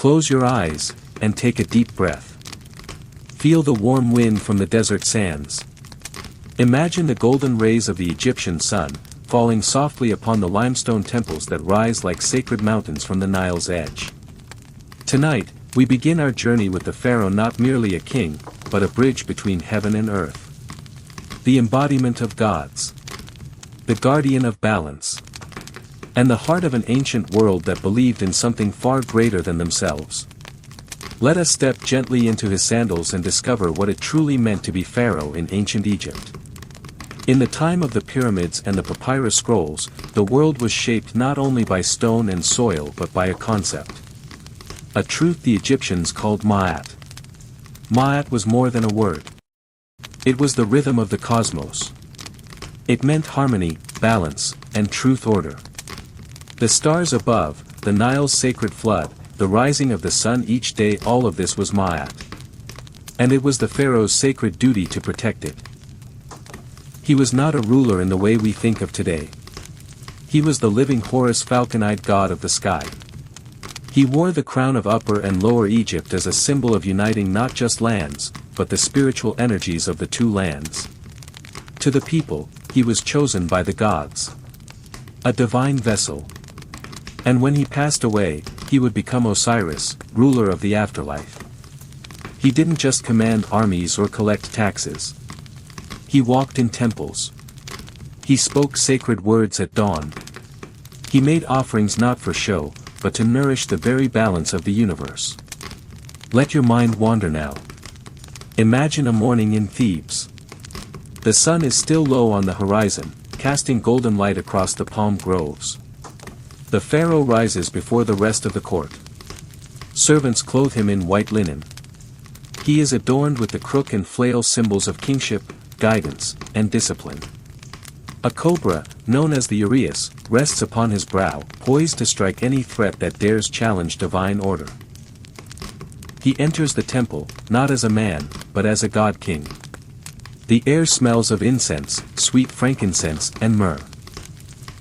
Close your eyes, and take a deep breath. Feel the warm wind from the desert sands. Imagine the golden rays of the Egyptian sun, falling softly upon the limestone temples that rise like sacred mountains from the Nile's edge. Tonight, we begin our journey with the Pharaoh, not merely a king, but a bridge between heaven and earth. The embodiment of gods. The guardian of balance. And the heart of an ancient world that believed in something far greater than themselves. Let us step gently into his sandals and discover what it truly meant to be Pharaoh in ancient Egypt. In the time of the pyramids and the papyrus scrolls, the world was shaped not only by stone and soil but by a concept. A truth the Egyptians called Ma'at. Ma'at was more than a word. It was the rhythm of the cosmos. It meant harmony, balance, and truth order. The stars above, the Nile's sacred flood, the rising of the sun each day, all of this was Ma'at. And it was the Pharaoh's sacred duty to protect it. He was not a ruler in the way we think of today. He was the living Horus, falcon-eyed god of the sky. He wore the crown of Upper and Lower Egypt as a symbol of uniting not just lands, but the spiritual energies of the two lands. To the people, he was chosen by the gods. A divine vessel. And when he passed away, he would become Osiris, ruler of the afterlife. He didn't just command armies or collect taxes. He walked in temples. He spoke sacred words at dawn. He made offerings not for show, but to nourish the very balance of the universe. Let your mind wander now. Imagine a morning in Thebes. The sun is still low on the horizon, casting golden light across the palm groves. The Pharaoh rises before the rest of the court. Servants clothe him in white linen. He is adorned with the crook and flail, symbols of kingship, guidance, and discipline. A cobra, known as the uraeus, rests upon his brow, poised to strike any threat that dares challenge divine order. He enters the temple, not as a man, but as a god-king. The air smells of incense, sweet frankincense and myrrh.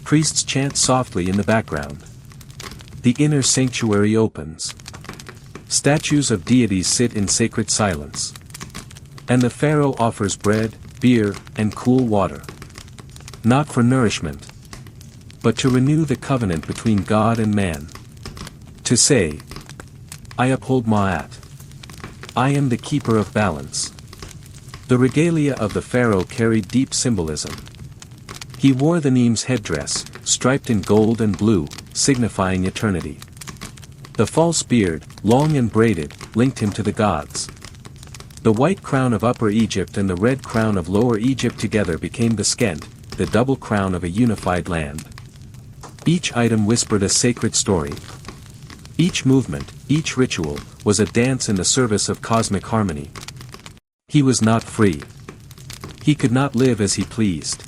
Priests chant softly in the background. The inner sanctuary opens. Statues of deities sit in sacred silence. And the Pharaoh offers bread, beer, and cool water. Not for nourishment, but to renew the covenant between God and man. To say, I uphold Ma'at. I am the keeper of balance. The regalia of the Pharaoh carried deep symbolism. He wore the Nemes headdress, striped in gold and blue, signifying eternity. The false beard, long and braided, linked him to the gods. The white crown of Upper Egypt and the red crown of Lower Egypt together became the skent, the double crown of a unified land. Each item whispered a sacred story. Each movement, each ritual, was a dance in the service of cosmic harmony. He was not free. He could not live as he pleased.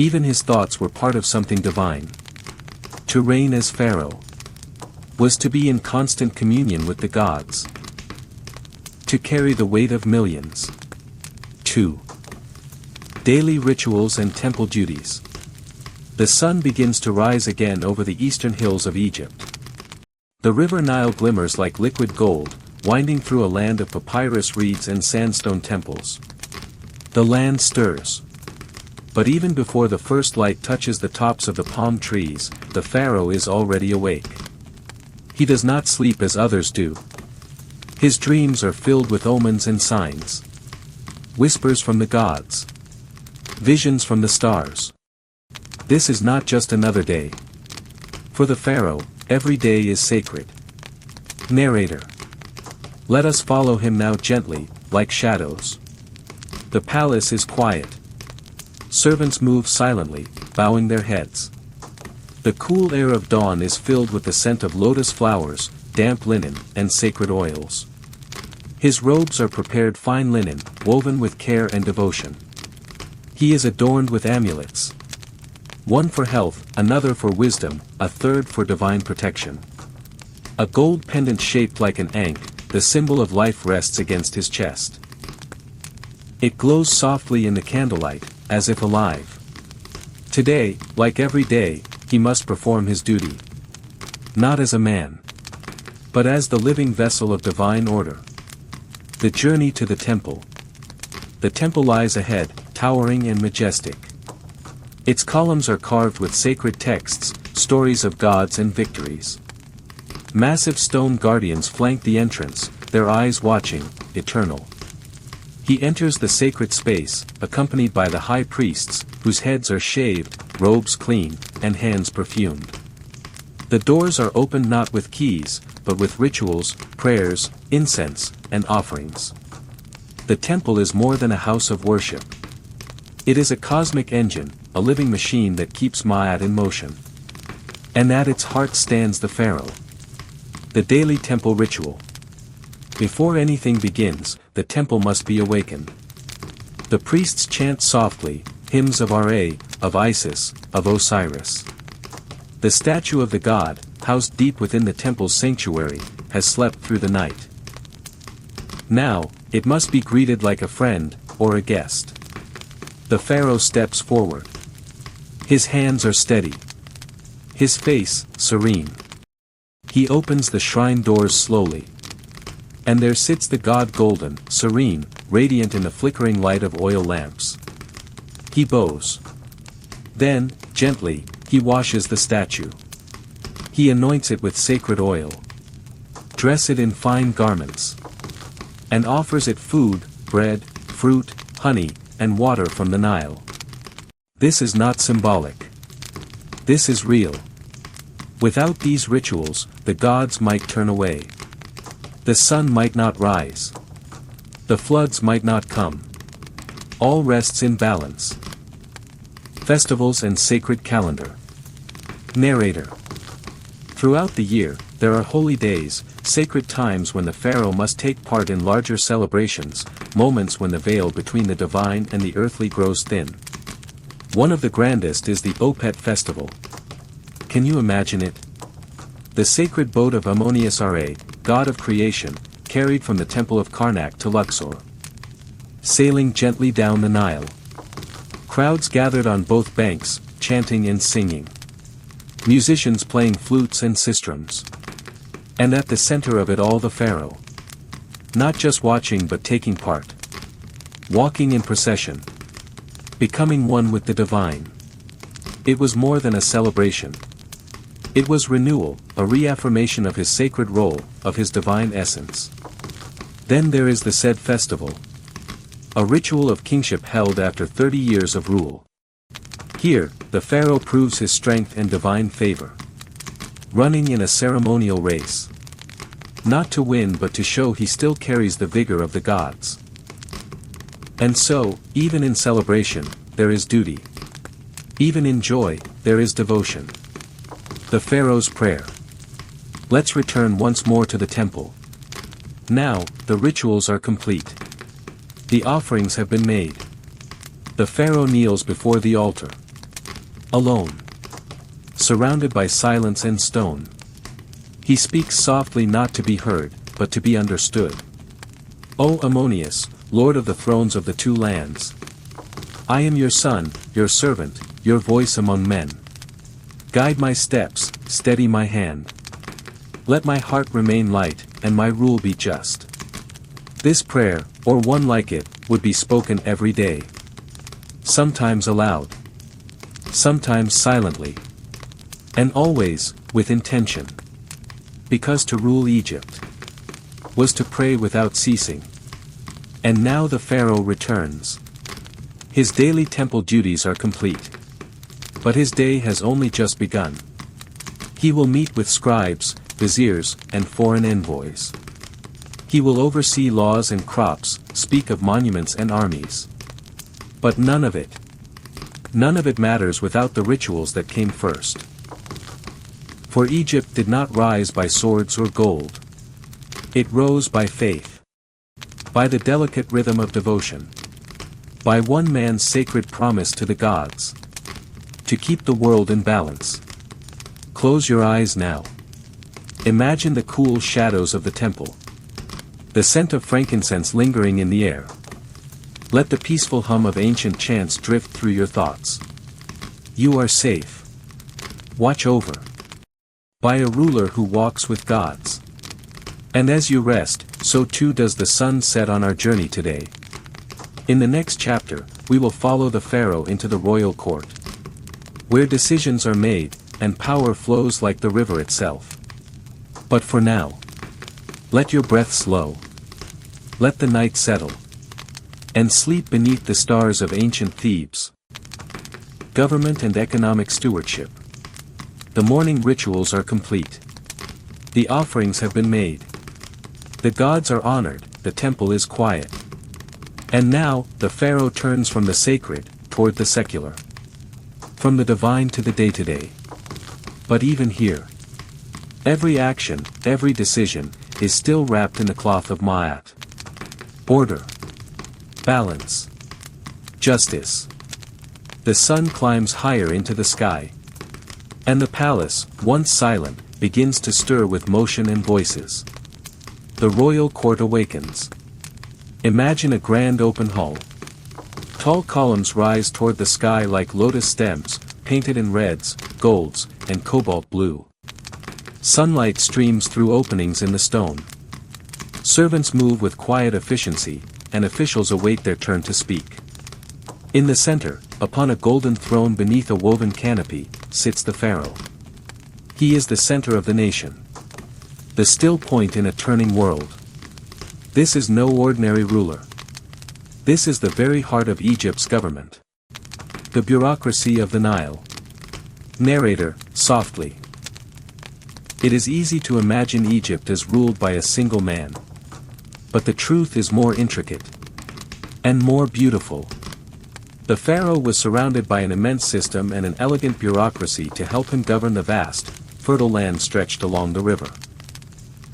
Even his thoughts were part of something divine. To reign as Pharaoh was to be in constant communion with the gods. To carry the weight of millions. 2. Daily rituals and temple duties. The sun begins to rise again over the eastern hills of Egypt. The river Nile glimmers like liquid gold, winding through a land of papyrus reeds and sandstone temples. The land stirs. But even before the first light touches the tops of the palm trees, the Pharaoh is already awake. He does not sleep as others do. His dreams are filled with omens and signs. Whispers from the gods. Visions from the stars. This is not just another day. For the Pharaoh, every day is sacred. Narrator. Let us follow him now gently, like shadows. The palace is quiet. Servants move silently, bowing their heads. The cool air of dawn is filled with the scent of lotus flowers, damp linen, and sacred oils. His robes are prepared fine linen, woven with care and devotion. He is adorned with amulets. One for health, another for wisdom, a third for divine protection. A gold pendant shaped like an ankh, the symbol of life, rests against his chest. It glows softly in the candlelight, as if alive. Today, like every day, he must perform his duty. Not as a man, but as the living vessel of divine order. The journey to the temple. The temple lies ahead, towering and majestic. Its columns are carved with sacred texts, stories of gods and victories. Massive stone guardians flank the entrance, their eyes watching, eternal. He enters the sacred space, accompanied by the high priests, whose heads are shaved, robes clean, and hands perfumed. The doors are opened not with keys, but with rituals, prayers, incense, and offerings. The temple is more than a house of worship. It is a cosmic engine, a living machine that keeps Ma'at in motion. And at its heart stands the Pharaoh. The daily temple ritual. Before anything begins, the temple must be awakened. The priests chant softly, hymns of Ra, of Isis, of Osiris. The statue of the god, housed deep within the temple's sanctuary, has slept through the night. Now, it must be greeted like a friend, or a guest. The Pharaoh steps forward. His hands are steady. His face, serene. He opens the shrine doors slowly. And there sits the god golden, serene, radiant in the flickering light of oil lamps. He bows. Then, gently, he washes the statue. He anoints it with sacred oil. Dress it in fine garments. And offers it food, bread, fruit, honey, and water from the Nile. This is not symbolic. This is real. Without these rituals, the gods might turn away. The sun might not rise. The floods might not come. All rests in balance. Festivals and sacred calendar. Narrator. Throughout the year, there are holy days, sacred times when the Pharaoh must take part in larger celebrations, moments when the veil between the divine and the earthly grows thin. One of the grandest is the Opet festival. Can you imagine it? The sacred boat of Ammonius Ra, god of creation, carried from the temple of Karnak to Luxor. Sailing gently down the Nile. Crowds gathered on both banks, chanting and singing. Musicians playing flutes and sistrums. And at the center of it all the Pharaoh. Not just watching but taking part. Walking in procession. Becoming one with the divine. It was more than a celebration. It was renewal, a reaffirmation of his sacred role, of his divine essence. Then there is the said festival. A ritual of kingship held after 30 years of rule. Here, the Pharaoh proves his strength and divine favor. Running in a ceremonial race. Not to win but to show he still carries the vigor of the gods. And so, even in celebration, there is duty. Even in joy, there is devotion. The Pharaoh's prayer. Let's return once more to the temple. Now, the rituals are complete. The offerings have been made. The Pharaoh kneels before the altar. Alone. Surrounded by silence and stone. He speaks softly not to be heard, but to be understood. O Ammonius, Lord of the thrones of the two lands. I am your son, your servant, your voice among men. Guide my steps, steady my hand. Let my heart remain light, and my rule be just. This prayer, or one like it, would be spoken every day. Sometimes aloud. Sometimes silently. And always, with intention. Because to rule Egypt was to pray without ceasing. And now the Pharaoh returns. His daily temple duties are complete. But his day has only just begun. He will meet with scribes, viziers, and foreign envoys. He will oversee laws and crops, speak of monuments and armies. But none of it matters without the rituals that came first. For Egypt did not rise by swords or gold. It rose by faith. By the delicate rhythm of devotion. By one man's sacred promise to the gods. To keep the world in balance. Close your eyes now. Imagine the cool shadows of the temple. The scent of frankincense lingering in the air. Let the peaceful hum of ancient chants drift through your thoughts. You are safe. Watch over. By a ruler who walks with gods. And as you rest, so too does the sun set on our journey today. In the next chapter, we will follow the Pharaoh into the royal court, where decisions are made, and power flows like the river itself. But for now, let your breath slow. Let the night settle. And sleep beneath the stars of ancient Thebes. Government and economic stewardship. The morning rituals are complete. The offerings have been made. The gods are honored, the temple is quiet. And now, the Pharaoh turns from the sacred, toward the secular. From the divine to the day-to-day. But even here, every action, every decision, is still wrapped in the cloth of Ma'at. Order. Balance. Justice. The sun climbs higher into the sky. And the palace, once silent, begins to stir with motion and voices. The royal court awakens. Imagine a grand open hall. Tall columns rise toward the sky like lotus stems, painted in reds, golds, and cobalt blue. Sunlight streams through openings in the stone. Servants move with quiet efficiency, and officials await their turn to speak. In the center, upon a golden throne beneath a woven canopy, sits the Pharaoh. He is the center of the nation. The still point in a turning world. This is no ordinary ruler. This is the very heart of Egypt's government. The bureaucracy of the Nile. Narrator, softly. It is easy to imagine Egypt as ruled by a single man. But the truth is more intricate. And more beautiful. The Pharaoh was surrounded by an immense system and an elegant bureaucracy to help him govern the vast, fertile land stretched along the river.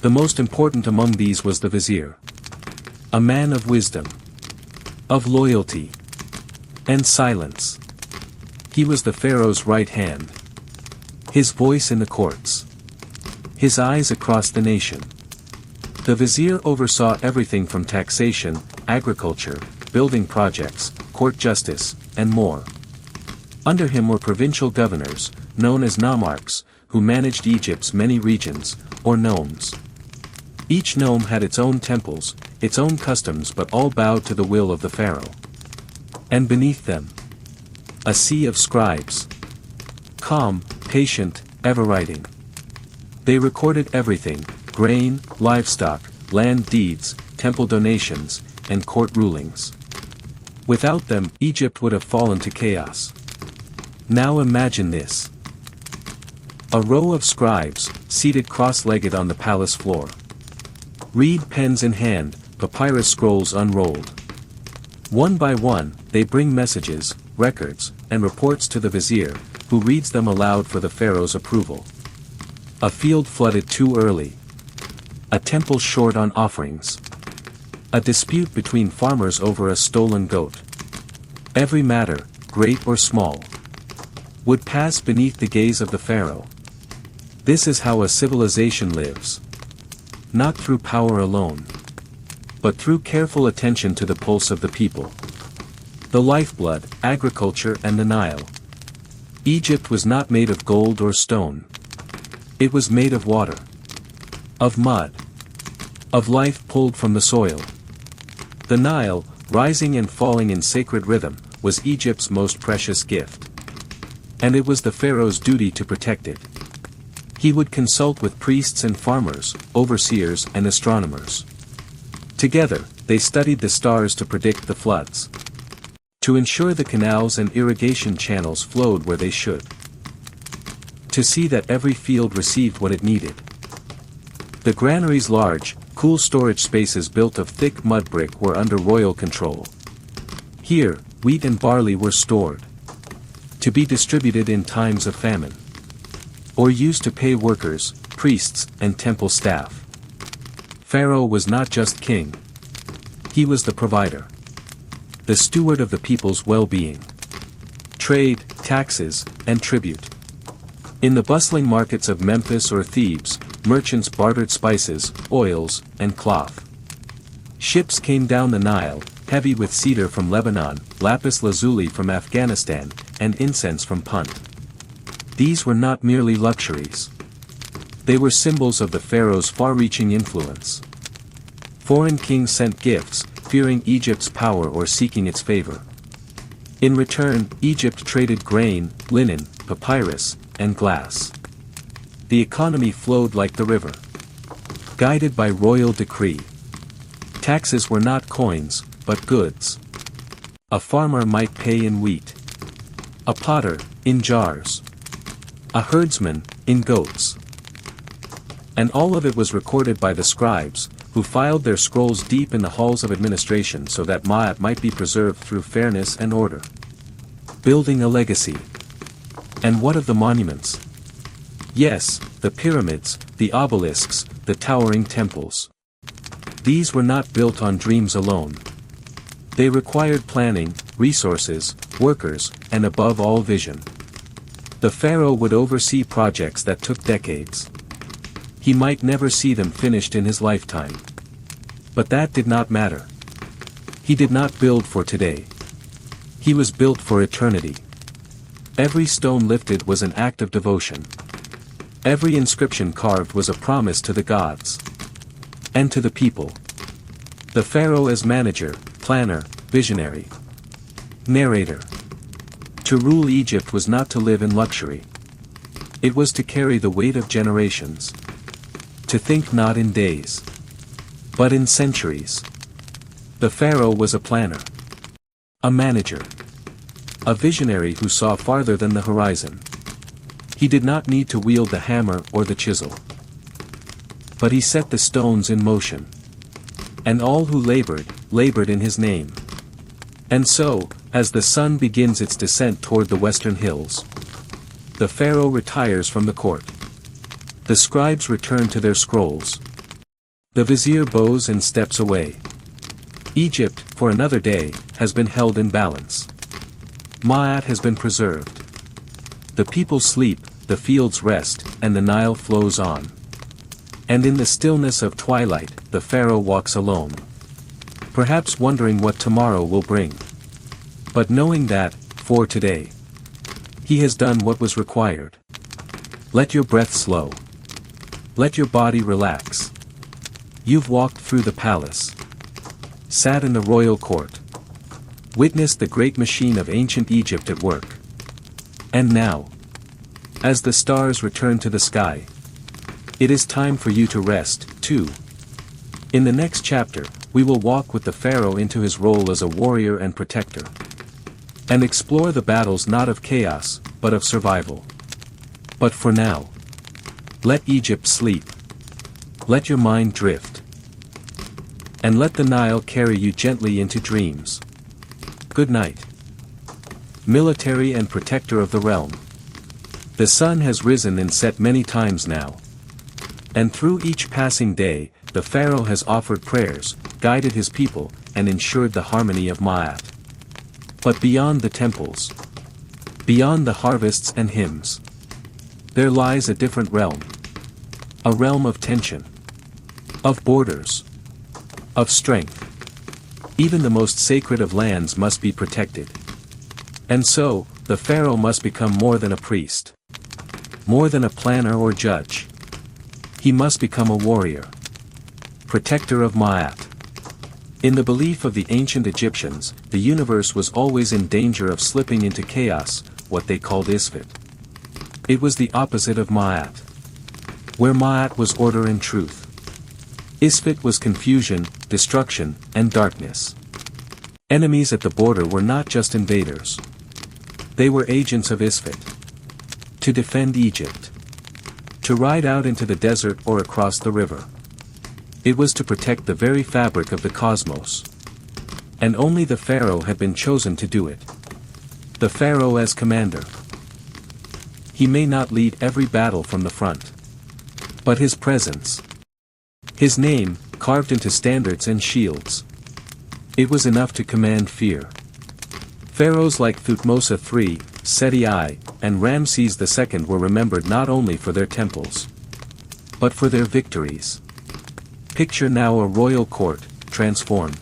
The most important among these was the vizier. A man of wisdom. Of loyalty. And silence. He was the Pharaoh's right hand. His voice in the courts. His eyes across the nation. The vizier oversaw everything from taxation, agriculture, building projects, court justice, and more. Under him were provincial governors, known as nomarchs, who managed Egypt's many regions, or nomes. Each nome had its own temples, its own customs, but all bowed to the will of the Pharaoh. And beneath them, a sea of scribes. Calm, patient, ever writing. They recorded everything: grain, livestock, land deeds, temple donations, and court rulings. Without them, Egypt would have fallen to chaos. Now imagine this. A row of scribes, seated cross-legged on the palace floor. Reed pens in hand, papyrus scrolls unrolled. One by one, they bring messages, records, and reports to the vizier, who reads them aloud for the Pharaoh's approval. A field flooded too early. A temple short on offerings. A dispute between farmers over a stolen goat. Every matter, great or small, would pass beneath the gaze of the Pharaoh. This is how a civilization lives. Not through power alone, but through careful attention to the pulse of the people. The lifeblood, agriculture, and the Nile. Egypt was not made of gold or stone. It was made of water. Of mud. Of life pulled from the soil. The Nile, rising and falling in sacred rhythm, was Egypt's most precious gift. And it was the Pharaoh's duty to protect it. He would consult with priests and farmers, overseers and astronomers. Together, they studied the stars to predict the floods. To ensure the canals and irrigation channels flowed where they should. To see that every field received what it needed. The granaries, large, cool storage spaces built of thick mud brick, were under royal control. Here, wheat and barley were stored. To be distributed in times of famine. Or used to pay workers, priests, and temple staff. Pharaoh was not just king. He was the provider. The steward of the people's well-being. Trade, taxes, and tribute. In the bustling markets of Memphis or Thebes, merchants bartered spices, oils, and cloth. Ships came down the Nile, heavy with cedar from Lebanon, lapis lazuli from Afghanistan, and incense from Punt. These were not merely luxuries. They were symbols of the pharaoh's far-reaching influence. Foreign kings sent gifts, fearing Egypt's power or seeking its favor. In return, Egypt traded grain, linen, papyrus, and glass. The economy flowed like the river, guided by royal decree. Taxes were not coins, but goods. A farmer might pay in wheat. A potter, in jars. A herdsman, in goats. And all of it was recorded by the scribes, who filed their scrolls deep in the halls of administration so that Ma'at might be preserved through fairness and order. Building a legacy. And what of the monuments? Yes, the pyramids, the obelisks, the towering temples. These were not built on dreams alone. They required planning, resources, workers, and above all vision. The pharaoh would oversee projects that took decades. He might never see them finished in his lifetime. But that did not matter. He did not build for today. He was built for eternity. Every stone lifted was an act of devotion. Every inscription carved was a promise to the gods. And to the people. The pharaoh as manager, planner, visionary. Narrator. To rule Egypt was not to live in luxury. It was to carry the weight of generations. To think not in days, but in centuries. The pharaoh was a planner. A manager. A visionary who saw farther than the horizon. He did not need to wield the hammer or the chisel. But he set the stones in motion. And all who labored in his name. And so, as the sun begins its descent toward the western hills, the pharaoh retires from the court. The scribes return to their scrolls. The vizier bows and steps away. Egypt, for another day, has been held in balance. Ma'at has been preserved. The people sleep, the fields rest, and the Nile flows on. And in the stillness of twilight, the pharaoh walks alone. Perhaps wondering what tomorrow will bring. But knowing that, for today, he has done what was required. Let your breath slow. Let your body relax. You've walked through the palace. Sat in the royal court. Witnessed the great machine of ancient Egypt at work. And now, as the stars return to the sky, it is time for you to rest, too. In the next chapter, we will walk with the pharaoh into his role as a warrior and protector. And explore the battles not of chaos, but of survival. But for now, let Egypt sleep. Let your mind drift. And let the Nile carry you gently into dreams. Good night. Military and protector of the realm. The sun has risen and set many times now. And through each passing day, the pharaoh has offered prayers, guided his people, and ensured the harmony of Ma'at. But beyond the temples, beyond the harvests and hymns, there lies a different realm. A realm of tension. Of borders. Of strength. Even the most sacred of lands must be protected. And so, the pharaoh must become more than a priest. More than a planner or judge. He must become a warrior. Protector of Ma'at. In the belief of the ancient Egyptians, the universe was always in danger of slipping into chaos, what they called Isfet. It was the opposite of Ma'at. Where Ma'at was order and truth. Isfet was confusion, destruction, and darkness. Enemies at the border were not just invaders. They were agents of Isfet. To defend Egypt. To ride out into the desert or across the river. It was to protect the very fabric of the cosmos. And only the pharaoh had been chosen to do it. The pharaoh as commander. He may not lead every battle from the front. But his presence. His name, carved into standards and shields. It was enough to command fear. Pharaohs like Thutmose III, Seti I, and Ramses II were remembered not only for their temples, but for their victories. Picture now a royal court, transformed.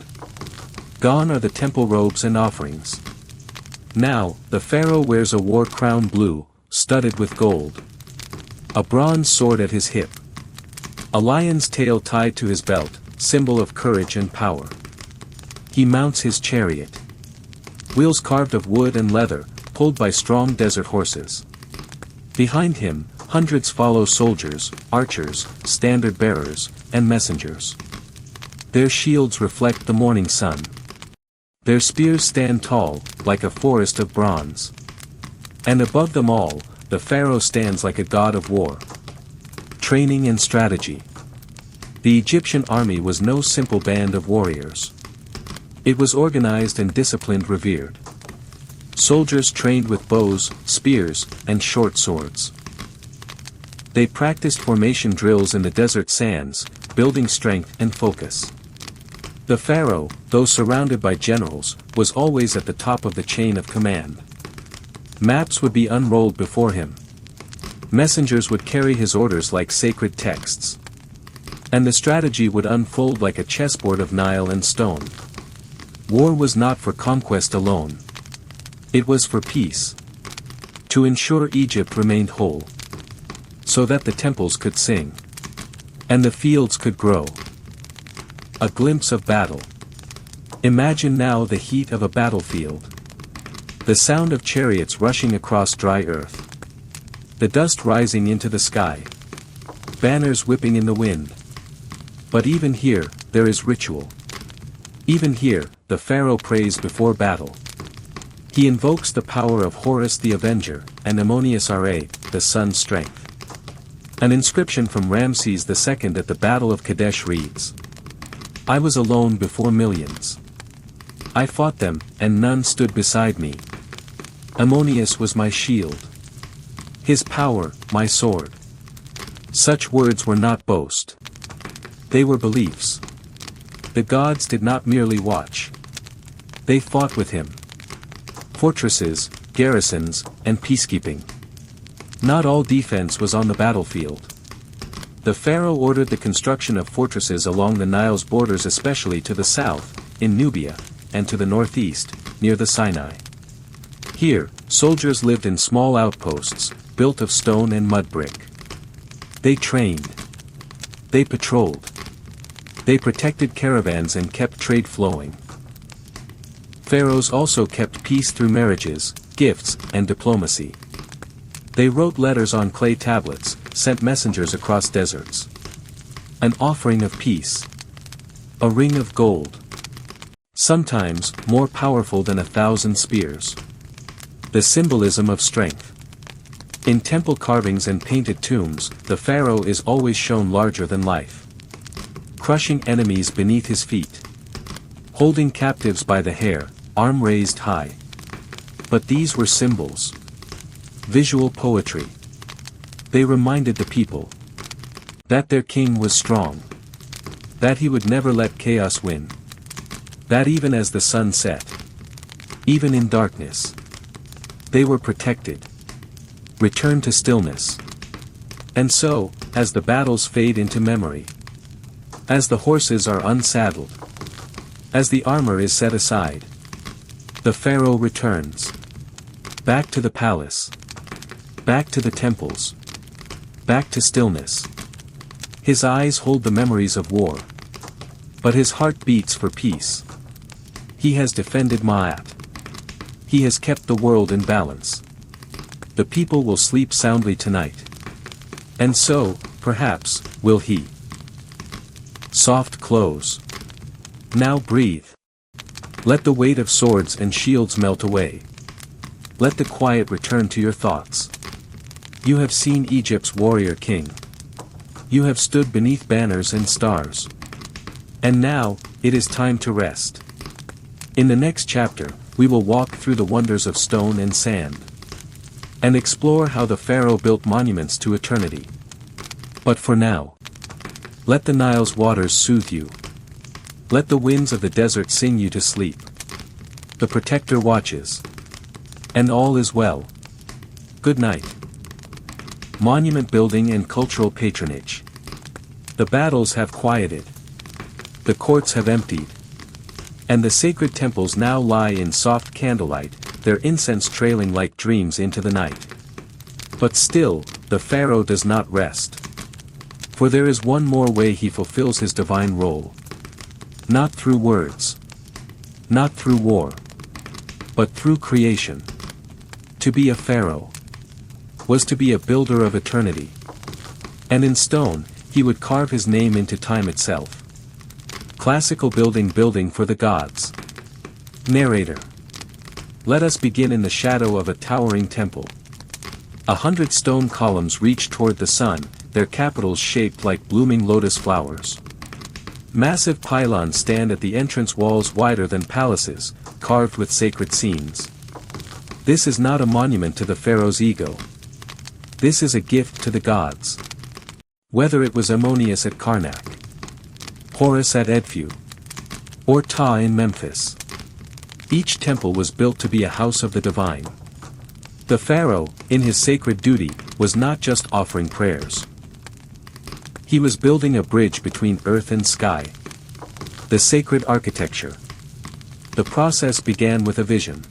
Gone are the temple robes and offerings. Now, the pharaoh wears a war crown blue, studded with gold. A bronze sword at his hip. A lion's tail tied to his belt, symbol of courage and power. He mounts his chariot. Wheels carved of wood and leather, pulled by strong desert horses. Behind him, hundreds follow soldiers, archers, standard-bearers, and messengers. Their shields reflect the morning sun. Their spears stand tall, like a forest of bronze. And above them all, the Pharaoh stands like a god of war. Training and strategy. The Egyptian army was no simple band of warriors. It was organized and disciplined, revered. Soldiers trained with bows, spears, and short swords. They practiced formation drills in the desert sands, building strength and focus. The pharaoh, though surrounded by generals, was always at the top of the chain of command. Maps would be unrolled before him. Messengers would carry his orders like sacred texts. And the strategy would unfold like a chessboard of Nile and stone. War was not for conquest alone. It was for peace. To ensure Egypt remained whole. So that the temples could sing. And the fields could grow. A glimpse of battle. Imagine now the heat of a battlefield. The sound of chariots rushing across dry earth. The dust rising into the sky. Banners whipping in the wind. But even here, there is ritual. Even here, the pharaoh prays before battle. He invokes the power of Horus the Avenger, and Ammonius Ra, the sun's strength. An inscription from Ramses II at the Battle of Kadesh reads, "I was alone before millions. I fought them, and none stood beside me. Ammonius was my shield. His power, my sword." Such words were not boast. They were beliefs. The gods did not merely watch. They fought with him. Fortresses, garrisons, and peacekeeping. Not all defense was on the battlefield. The pharaoh ordered the construction of fortresses along the Nile's borders, especially to the south, in Nubia, and to the northeast, near the Sinai. Here, soldiers lived in small outposts, built of stone and mud brick. They trained. They patrolled. They protected caravans and kept trade flowing. Pharaohs also kept peace through marriages, gifts, and diplomacy. They wrote letters on clay tablets, sent messengers across deserts. An offering of peace. A ring of gold. Sometimes, more powerful than 1,000 spears. The symbolism of strength. In temple carvings and painted tombs, the pharaoh is always shown larger than life. Crushing enemies beneath his feet. Holding captives by the hair, arm raised high. But these were symbols. Visual poetry. They reminded the people that their king was strong. That he would never let chaos win. That even as the sun set, even in darkness, they were protected. Return to stillness. And so, as the battles fade into memory, as the horses are unsaddled, as the armor is set aside, the pharaoh returns. Back to the palace. Back to the temples. Back to stillness. His eyes hold the memories of war. But his heart beats for peace. He has defended Ma'at. He has kept the world in balance. The people will sleep soundly tonight. And so, perhaps, will he. Soft close. Now breathe. Let the weight of swords and shields melt away. Let the quiet return to your thoughts. You have seen Egypt's warrior king. You have stood beneath banners and stars. And now, it is time to rest. In the next chapter, we will walk through the wonders of stone and sand. And explore how the pharaoh built monuments to eternity. But for now, let the Nile's waters soothe you. Let the winds of the desert sing you to sleep. The protector watches. And all is well. Good night. Monument building and cultural patronage. The battles have quieted. The courts have emptied. And the sacred temples now lie in soft candlelight, their incense trailing like dreams into the night. But still, the Pharaoh does not rest. For there is one more way he fulfills his divine role. Not through words. Not through war. But through creation. To be a Pharaoh was to be a builder of eternity. And in stone, he would carve his name into time itself. Classical building for the gods. Narrator. Let us begin in the shadow of a towering temple. 100 stone columns reach toward the sun, their capitals shaped like blooming lotus flowers. Massive pylons stand at the entrance walls wider than palaces, carved with sacred scenes. This is not a monument to the pharaoh's ego. This is a gift to the gods. Whether it was Ammonius at Karnak, Horus at Edfu, or Ptah in Memphis, each temple was built to be a house of the divine. The pharaoh, in his sacred duty, was not just offering prayers. He was building a bridge between earth and sky. The sacred architecture. The process began with a vision.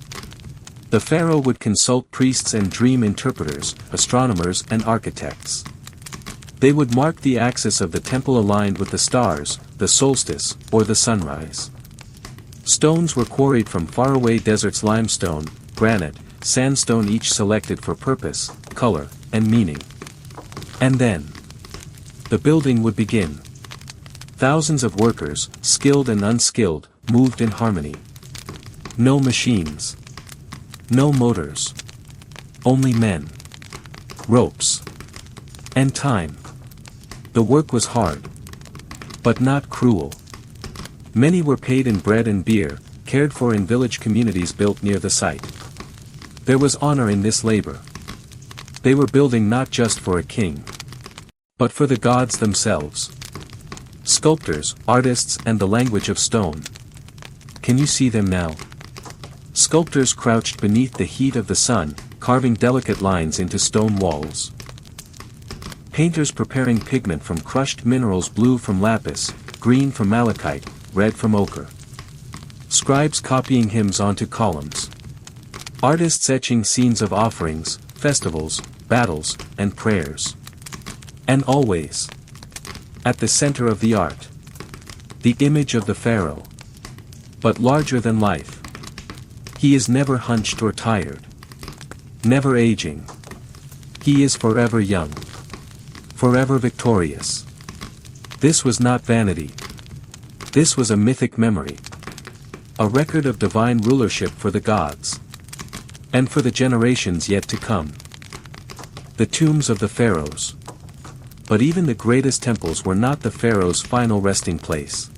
The pharaoh would consult priests and dream interpreters, astronomers and architects. They would mark the axis of the temple aligned with the stars, the solstice, or the sunrise. Stones were quarried from faraway deserts: limestone, granite, sandstone, each selected for purpose, color, and meaning. And then, the building would begin. Thousands of workers, skilled and unskilled, moved in harmony. No machines. No motors. Only men. Ropes. And time. The work was hard. But not cruel. Many were paid in bread and beer, cared for in village communities built near the site. There was honor in this labor. They were building not just for a king, but for the gods themselves. Sculptors, artists, and the language of stone. Can you see them now? Sculptors crouched beneath the heat of the sun, carving delicate lines into stone walls. Painters preparing pigment from crushed minerals: blue from lapis, green from malachite, red from ochre. Scribes copying hymns onto columns. Artists etching scenes of offerings, festivals, battles, and prayers. And always, at the center of the art, the image of the pharaoh. But larger than life. He is never hunched or tired. Never aging. He is forever young. Forever victorious. This was not vanity. This was a mythic memory. A record of divine rulership for the gods. And for the generations yet to come. The tombs of the pharaohs. But even the greatest temples were not the pharaoh's final resting place.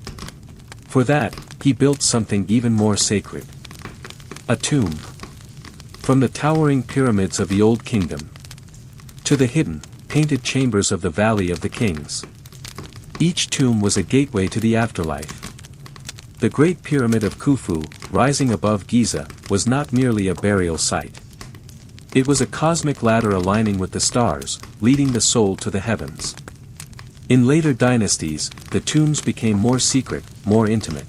For that, he built something even more sacred. A tomb. From the towering pyramids of the Old Kingdom to the hidden, painted chambers of the Valley of the Kings. Each tomb was a gateway to the afterlife. The Great Pyramid of Khufu, rising above Giza, was not merely a burial site. It was a cosmic ladder aligning with the stars, leading the soul to the heavens. In later dynasties, the tombs became more secret, more intimate.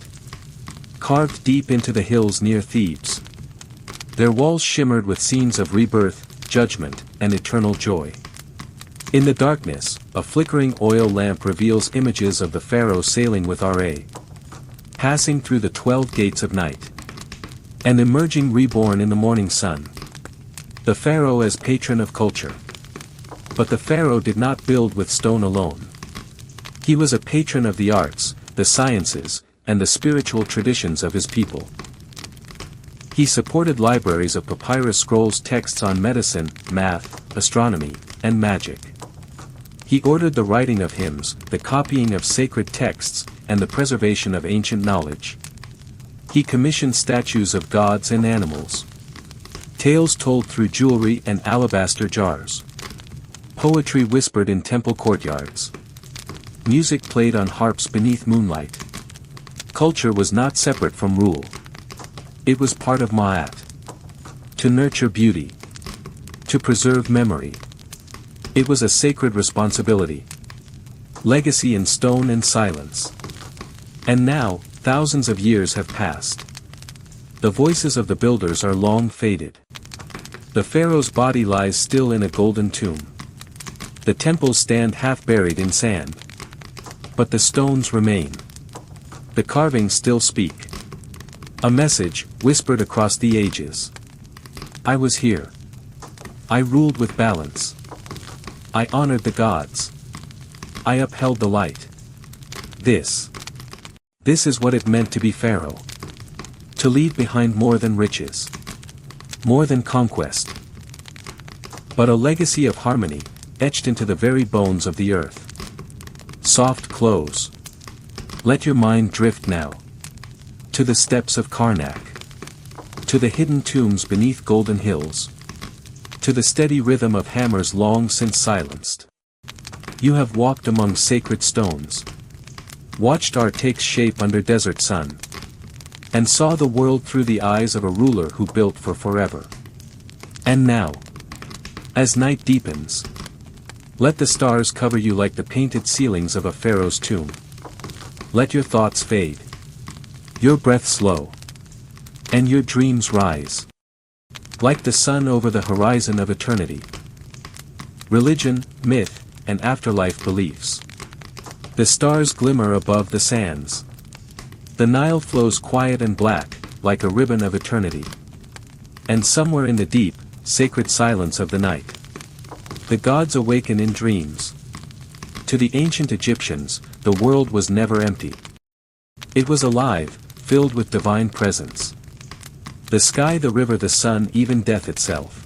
Carved deep into the hills near Thebes. Their walls shimmered with scenes of rebirth, judgment, and eternal joy. In the darkness, a flickering oil lamp reveals images of the pharaoh sailing with Ra, passing through the 12 gates of night, and emerging reborn in the morning sun. The pharaoh as patron of culture. But the pharaoh did not build with stone alone. He was a patron of the arts, the sciences, and the spiritual traditions of his people. He supported libraries of papyrus scrolls, texts on medicine, math, astronomy, and magic. He ordered the writing of hymns, the copying of sacred texts, and the preservation of ancient knowledge. He commissioned statues of gods and animals. Tales told through jewelry and alabaster jars. Poetry whispered in temple courtyards. Music played on harps beneath moonlight. Culture was not separate from rule. It was part of Ma'at. To nurture beauty. To preserve memory. It was a sacred responsibility. Legacy in stone and silence. And now, thousands of years have passed. The voices of the builders are long faded. The pharaoh's body lies still in a golden tomb. The temples stand half buried in sand. But the stones remain. The carvings still speak. A message, whispered across the ages. I was here. I ruled with balance. I honored the gods. I upheld the light. This is what it meant to be Pharaoh. To leave behind more than riches. More than conquest. But a legacy of harmony, etched into the very bones of the earth. Soft close. Let your mind drift now. To the steps of Karnak. To the hidden tombs beneath golden hills. To the steady rhythm of hammers long since silenced. You have walked among sacred stones. Watched art take shape under desert sun. And saw the world through the eyes of a ruler who built for forever. And now, as night deepens, let the stars cover you like the painted ceilings of a pharaoh's tomb. Let your thoughts fade. Your breath slow. And your dreams rise. Like the sun over the horizon of eternity. Religion, myth, and afterlife beliefs. The stars glimmer above the sands. The Nile flows quiet and black, like a ribbon of eternity. And somewhere in the deep, sacred silence of the night, the gods awaken in dreams. To the ancient Egyptians, the world was never empty. It was alive, filled with divine presence. The sky, the river, the sun, even death itself.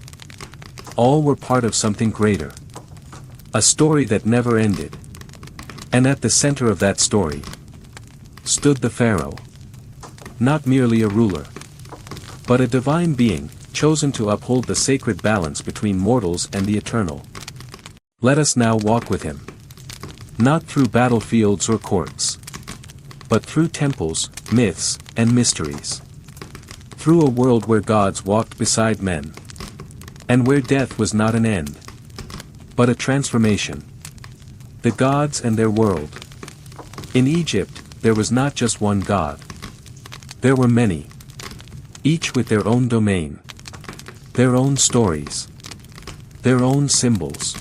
All were part of something greater. A story that never ended. And at the center of that story stood the Pharaoh. Not merely a ruler, but a divine being, chosen to uphold the sacred balance between mortals and the eternal. Let us now walk with him. Not through battlefields or courts, but through temples, myths, and mysteries. Through a world where gods walked beside men. And where death was not an end, but a transformation. The gods and their world. In Egypt, there was not just one god. There were many. Each with their own domain. Their own stories. Their own symbols.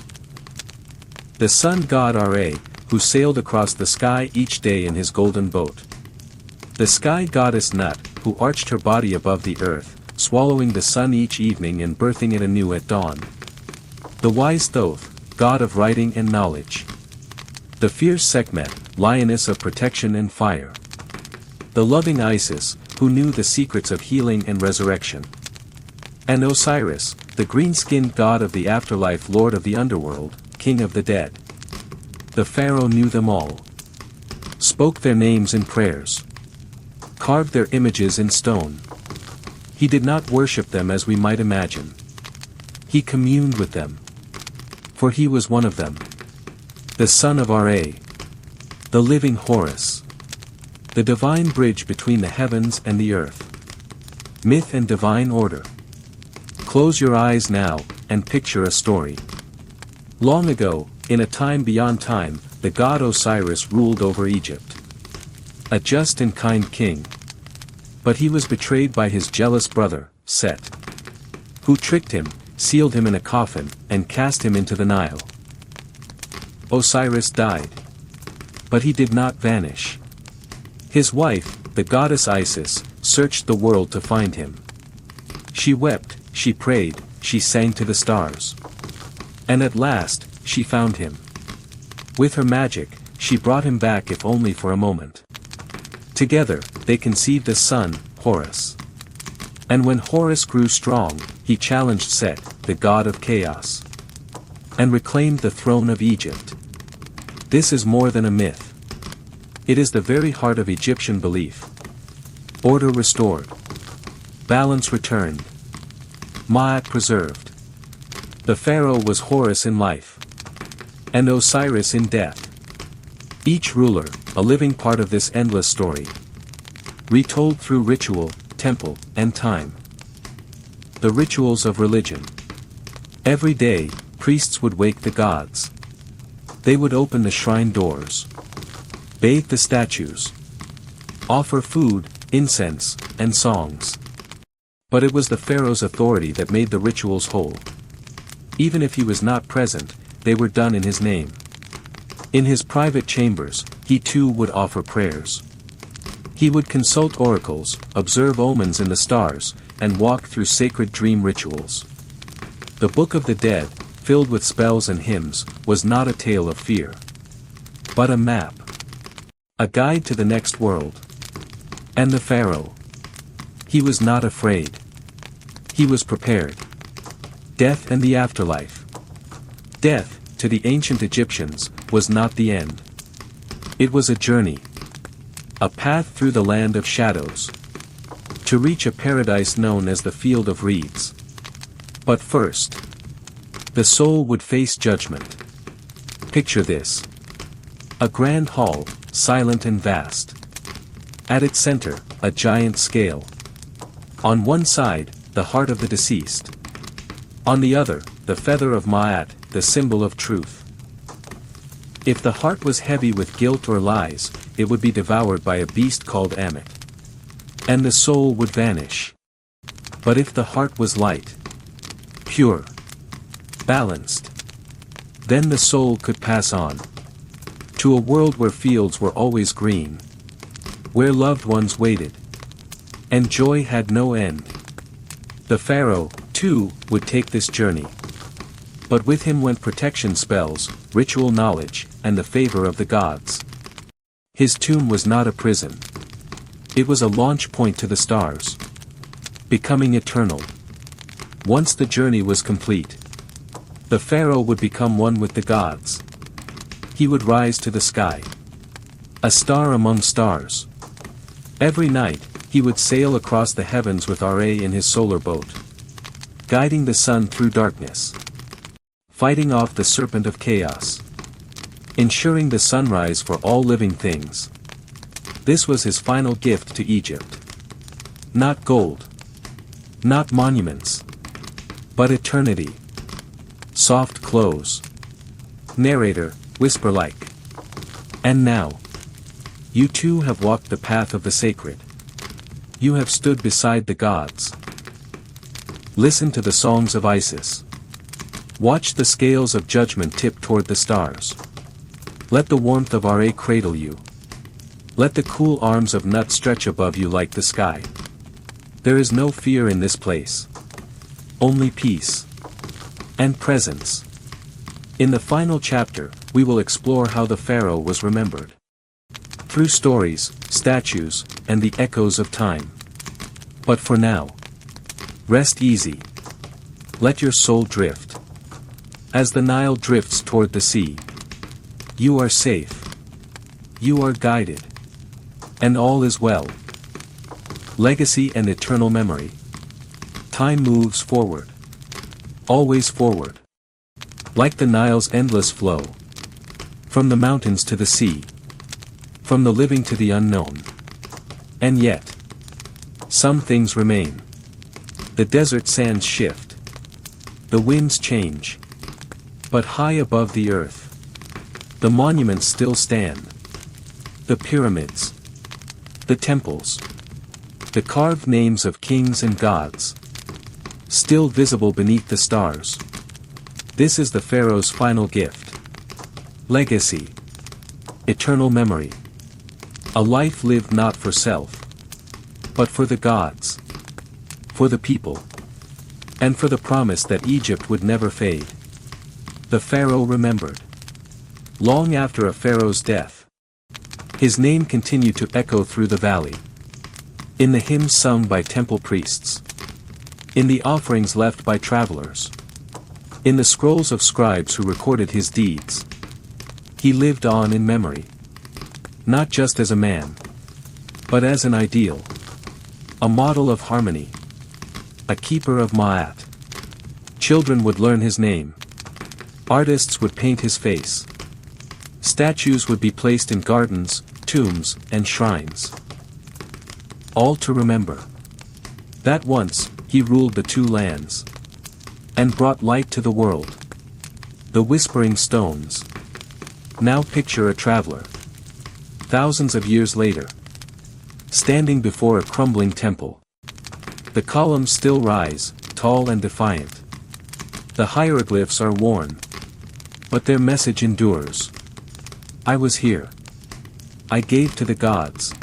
The sun god Ra, who sailed across the sky each day in his golden boat. The sky goddess Nut, who arched her body above the earth, swallowing the sun each evening and birthing it anew at dawn. The wise Thoth, god of writing and knowledge. The fierce Sekhmet, lioness of protection and fire. The loving Isis, who knew the secrets of healing and resurrection. And Osiris, the green-skinned god of the afterlife, lord of the underworld, king of the dead. The Pharaoh knew them all. Spoke their names in prayers. Carved their images in stone. He did not worship them as we might imagine. He communed with them. For he was one of them. The son of Ra. The living Horus. The divine bridge between the heavens and the earth. Myth and divine order. Close your eyes now, and picture a story. Long ago, in a time beyond time, the god Osiris ruled over Egypt. A just and kind king. But he was betrayed by his jealous brother, Set. Who tricked him, sealed him in a coffin, and cast him into the Nile. Osiris died. But he did not vanish. His wife, the goddess Isis, searched the world to find him. She wept, she prayed, she sang to the stars. And at last, she found him. With her magic, she brought him back, if only for a moment. Together, they conceived a son, Horus. And when Horus grew strong, he challenged Set, the god of chaos. And reclaimed the throne of Egypt. This is more than a myth. It is the very heart of Egyptian belief. Order restored. Balance returned. Ma'at preserved. The Pharaoh was Horus in life. And Osiris in death. Each ruler, a living part of this endless story. Retold through ritual, temple, and time. The rituals of religion. Every day, priests would wake the gods. They would open the shrine doors. Bathe the statues. Offer food, incense, and songs. But it was the pharaoh's authority that made the rituals whole. Even if he was not present, they were done in his name. In his private chambers, he too would offer prayers. He would consult oracles, observe omens in the stars, and walk through sacred dream rituals. The Book of the Dead, filled with spells and hymns, was not a tale of fear, but a map. A guide to the next world. And the Pharaoh. He was not afraid. He was prepared. Death and the afterlife. Death, to the ancient Egyptians, was not the end. It was a journey. A path through the land of shadows. To reach a paradise known as the Field of Reeds. But first, the soul would face judgment. Picture this. A grand hall, silent and vast. At its center, a giant scale. On one side, the heart of the deceased. On the other, the feather of Ma'at, the symbol of truth. If the heart was heavy with guilt or lies, it would be devoured by a beast called Ammit. And the soul would vanish. But if the heart was light, pure, balanced, then the soul could pass on. To a world where fields were always green. Where loved ones waited. And joy had no end. The Pharaoh, too, would take this journey. But with him went protection spells, ritual knowledge, and the favor of the gods. His tomb was not a prison. It was a launch point to the stars. Becoming eternal. Once the journey was complete, the Pharaoh would become one with the gods. He would rise to the sky. A star among stars. Every night, he would sail across the heavens with Ra in his solar boat. Guiding the sun through darkness. Fighting off the serpent of chaos. Ensuring the sunrise for all living things. This was his final gift to Egypt. Not gold. Not monuments. But eternity. Soft close. Narrator, whisper-like. And now. You too have walked the path of the sacred. You have stood beside the gods. Listen to the songs of Isis. Watch the scales of judgment tip toward the stars. Let the warmth of Ra cradle you. Let the cool arms of Nut stretch above you like the sky. There is no fear in this place. Only peace. And presence. In the final chapter, we will explore how the Pharaoh was remembered. Through stories, statues, and the echoes of time. But for now, rest easy. Let your soul drift. As the Nile drifts toward the sea. You are safe. You are guided. And all is well. Legacy and eternal memory. Time moves forward. Always forward. Like the Nile's endless flow. From the mountains to the sea. From the living to the unknown. And yet, some things remain. The desert sands shift. The winds change. But high above the earth, the monuments still stand. The pyramids. The temples. The carved names of kings and gods. Still visible beneath the stars. This is the Pharaoh's final gift. Legacy. Eternal memory. A life lived not for self, but for the gods. For the people. And for the promise that Egypt would never fade. The Pharaoh remembered. Long after a pharaoh's death, his name continued to echo through the valley. In the hymns sung by temple priests. In the offerings left by travelers. In the scrolls of scribes who recorded his deeds. He lived on in memory. Not just as a man, but as an ideal. A model of harmony. A keeper of Ma'at. Children would learn his name. Artists would paint his face. Statues would be placed in gardens, tombs, and shrines. All to remember. That once, he ruled the two lands. And brought light to the world. The whispering stones. Now picture a traveler. Thousands of years later. Standing before a crumbling temple. The columns still rise, tall and defiant. The hieroglyphs are worn. But their message endures. I was here. I gave to the gods.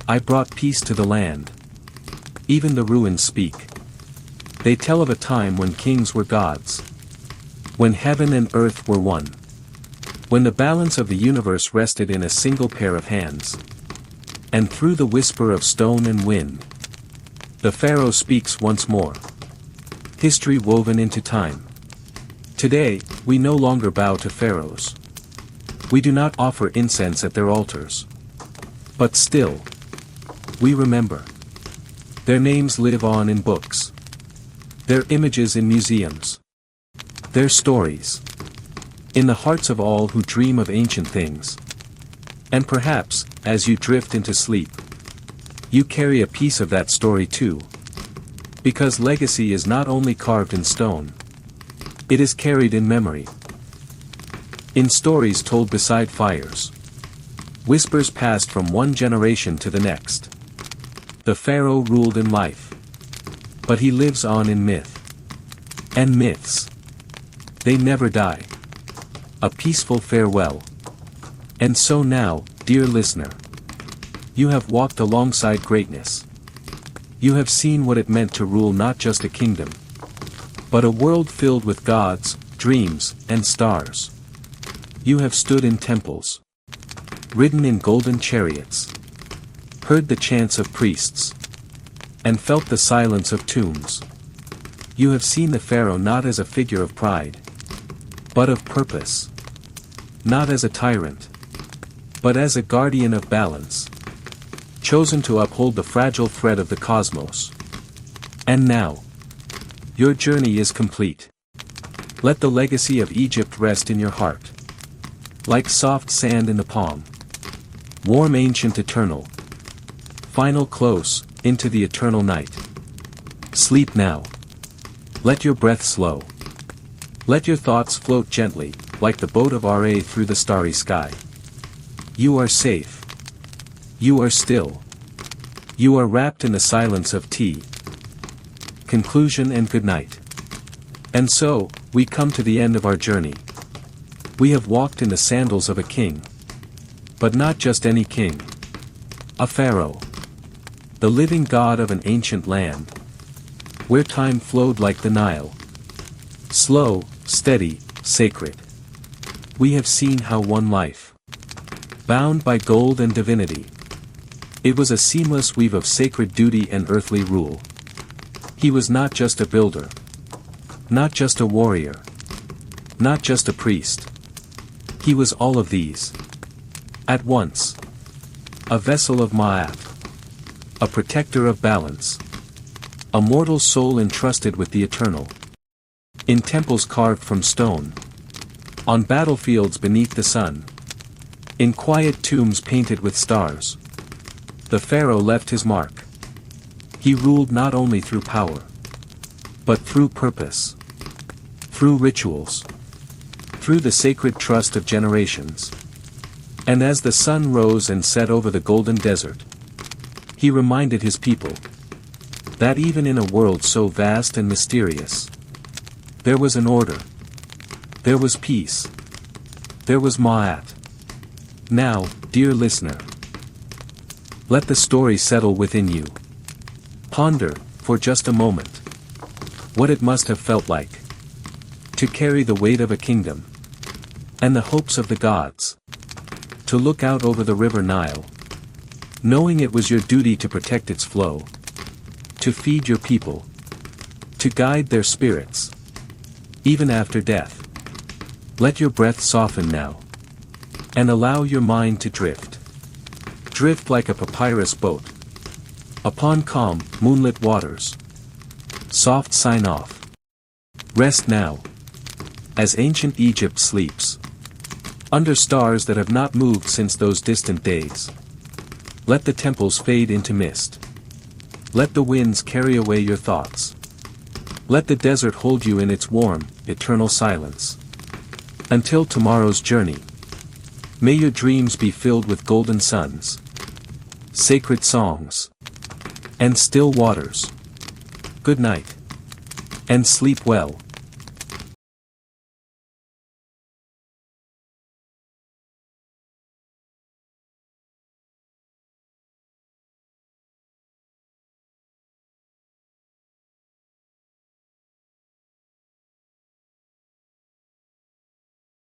I brought peace to the land. Even the ruins speak. They tell of a time when kings were gods. When heaven and earth were one. When the balance of the universe rested in a single pair of hands. And through the whisper of stone and wind, the Pharaoh speaks once more. History woven into time. Today, we no longer bow to pharaohs. We do not offer incense at their altars. But still, we remember. Their names live on in books. Their images in museums. Their stories in the hearts of all who dream of ancient things. And perhaps, as you drift into sleep, you carry a piece of that story too. Because legacy is not only carved in stone. It is carried in memory. In stories told beside fires. Whispers passed from one generation to the next. The Pharaoh ruled in life. But he lives on in myth. And myths. They never die. A peaceful farewell. And so now, dear listener. You have walked alongside greatness. You have seen what it meant to rule not just a kingdom, but a world filled with gods, dreams, and stars. You have stood in temples, ridden in golden chariots, heard the chants of priests, and felt the silence of tombs. You have seen the Pharaoh not as a figure of pride, but of purpose. Not as a tyrant, but as a guardian of balance, chosen to uphold the fragile thread of the cosmos. And now, your journey is complete. Let the legacy of Egypt rest in your heart. Like soft sand in the palm. Warm, ancient, eternal. Final, close, into the eternal night. Sleep now. Let your breath slow. Let your thoughts float gently, like the boat of Ra through the starry sky. You are safe. You are still. You are wrapped in the silence of tea. Conclusion and good night. And so, we come to the end of our journey. We have walked in the sandals of a king. But not just any king. A pharaoh. The living god of an ancient land. Where time flowed like the Nile. Slow, steady, sacred. We have seen how one life, bound by gold and divinity. It was a seamless weave of sacred duty and earthly rule. He was not just a builder. Not just a warrior. Not just a priest. He was all of these. At once. A vessel of Ma'at. A protector of balance. A mortal soul entrusted with the eternal. In temples carved from stone. On battlefields beneath the sun. In quiet tombs painted with stars. The Pharaoh left his mark. He ruled not only through power, but through purpose. Through rituals. Through the sacred trust of generations. And as the sun rose and set over the golden desert, he reminded his people that even in a world so vast and mysterious, there was an order. There was peace. There was Ma'at. Now, dear listener, let the story settle within you. Ponder, for just a moment, what it must have felt like to carry the weight of a kingdom and the hopes of the gods, to look out over the river Nile, knowing it was your duty to protect its flow, to feed your people, to guide their spirits, even after death. Let your breath soften now, and allow your mind to drift. Drift like a papyrus boat, upon calm, moonlit waters. Soft sign off. Rest now, as ancient Egypt sleeps, under stars that have not moved since those distant days. Let the temples fade into mist. Let the winds carry away your thoughts. Let the desert hold you in its warm, eternal silence. Until tomorrow's journey, may your dreams be filled with golden suns, sacred songs, and still waters. Good night. And sleep well.